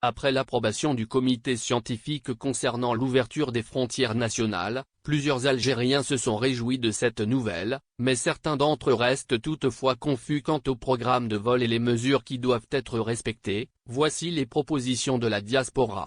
Après l'approbation du comité scientifique concernant l'ouverture des frontières nationales, plusieurs Algériens se sont réjouis de cette nouvelle, mais certains d'entre eux restent toutefois confus quant au programme de vol et les mesures qui doivent être respectées. Voici les propositions de la diaspora.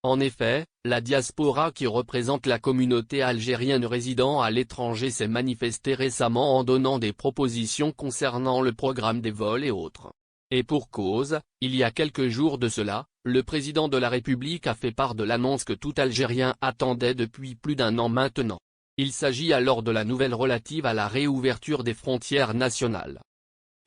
En effet, la diaspora qui représente la communauté algérienne résidant à l'étranger s'est manifestée récemment en donnant des propositions concernant le programme des vols et autres. Et pour cause, il y a quelques jours de cela, le président de la République a fait part de l'annonce que tout Algérien attendait depuis plus d'un an maintenant. Il s'agit alors de la nouvelle relative à la réouverture des frontières nationales.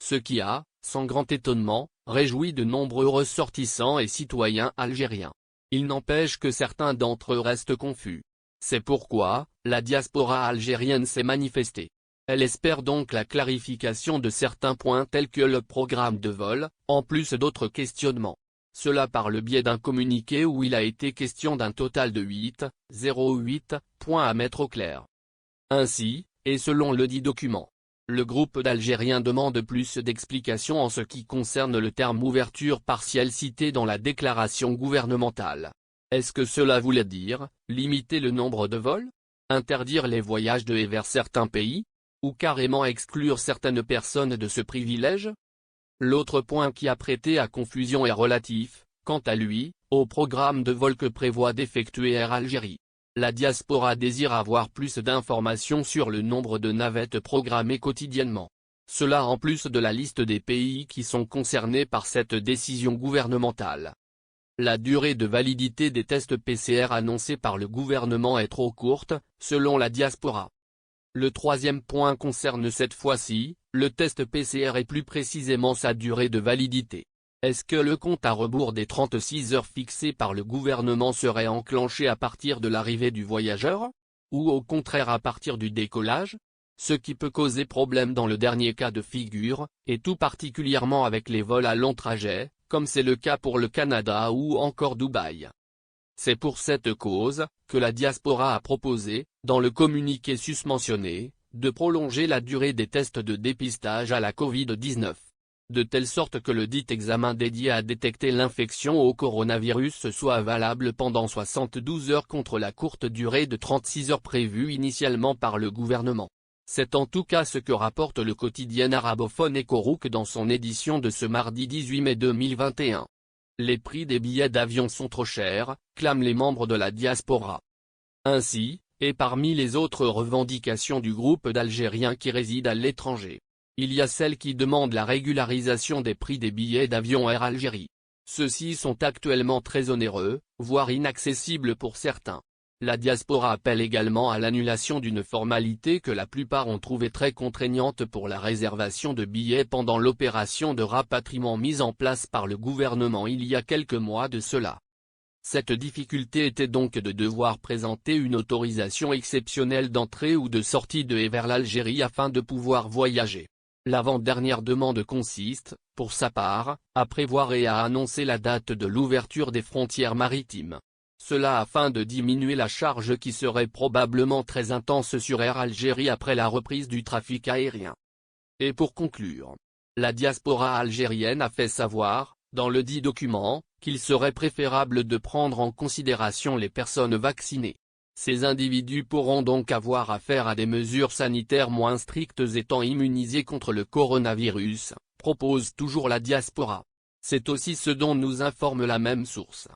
Ce qui a, sans grand étonnement, réjoui de nombreux ressortissants et citoyens algériens. Il n'empêche que certains d'entre eux restent confus. C'est pourquoi, la diaspora algérienne s'est manifestée. Elle espère donc la clarification de certains points tels que le programme de vol, en plus d'autres questionnements. Cela par le biais d'un communiqué où il a été question d'un total de 8,08 points à mettre au clair. Ainsi, et selon le dit document, le groupe d'Algériens demande plus d'explications en ce qui concerne le terme ouverture partielle cité dans la déclaration gouvernementale. Est-ce que cela voulait dire, limiter le nombre de vols? Interdire les voyages de et vers certains pays? Ou carrément exclure certaines personnes de ce privilège? L'autre point qui a prêté à confusion est relatif, quant à lui, au programme de vol que prévoit d'effectuer Air Algérie. La diaspora désire avoir plus d'informations sur le nombre de navettes programmées quotidiennement. Cela en plus de la liste des pays qui sont concernés par cette décision gouvernementale. La durée de validité des tests PCR annoncés par le gouvernement est trop courte, selon la diaspora. Le troisième point concerne cette fois-ci, le test PCR et plus précisément sa durée de validité. Est-ce que le compte à rebours des 36 heures fixées par le gouvernement serait enclenché à partir de l'arrivée du voyageur? Ou au contraire à partir du décollage? Ce qui peut causer problème dans le dernier cas de figure, et tout particulièrement avec les vols à long trajet, comme c'est le cas pour le Canada ou encore Dubaï. C'est pour cette cause, que la diaspora a proposé, dans le communiqué susmentionné, de prolonger la durée des tests de dépistage à la Covid-19. De telle sorte que le dit examen dédié à détecter l'infection au coronavirus soit valable pendant 72 heures contre la courte durée de 36 heures prévue initialement par le gouvernement. C'est en tout cas ce que rapporte le quotidien arabophone Echorouk dans son édition de ce mardi 18 mai 2021. Les prix des billets d'avion sont trop chers, clament les membres de la diaspora. Ainsi, et parmi les autres revendications du groupe d'Algériens qui résident à l'étranger, il y a celle qui demande la régularisation des prix des billets d'avion Air Algérie. Ceux-ci sont actuellement très onéreux, voire inaccessibles pour certains. La diaspora appelle également à l'annulation d'une formalité que la plupart ont trouvée très contraignante pour la réservation de billets pendant l'opération de rapatriement mise en place par le gouvernement il y a quelques mois de cela. Cette difficulté était donc de devoir présenter une autorisation exceptionnelle d'entrée ou de sortie de et vers l'Algérie afin de pouvoir voyager. L'avant-dernière demande consiste, pour sa part, à prévoir et à annoncer la date de l'ouverture des frontières maritimes. Cela afin de diminuer la charge qui serait probablement très intense sur Air Algérie après la reprise du trafic aérien. Et pour conclure, la diaspora algérienne a fait savoir, dans le dit document, qu'il serait préférable de prendre en considération les personnes vaccinées. Ces individus pourront donc avoir affaire à des mesures sanitaires moins strictes étant immunisés contre le coronavirus, propose toujours la diaspora. C'est aussi ce dont nous informe la même source.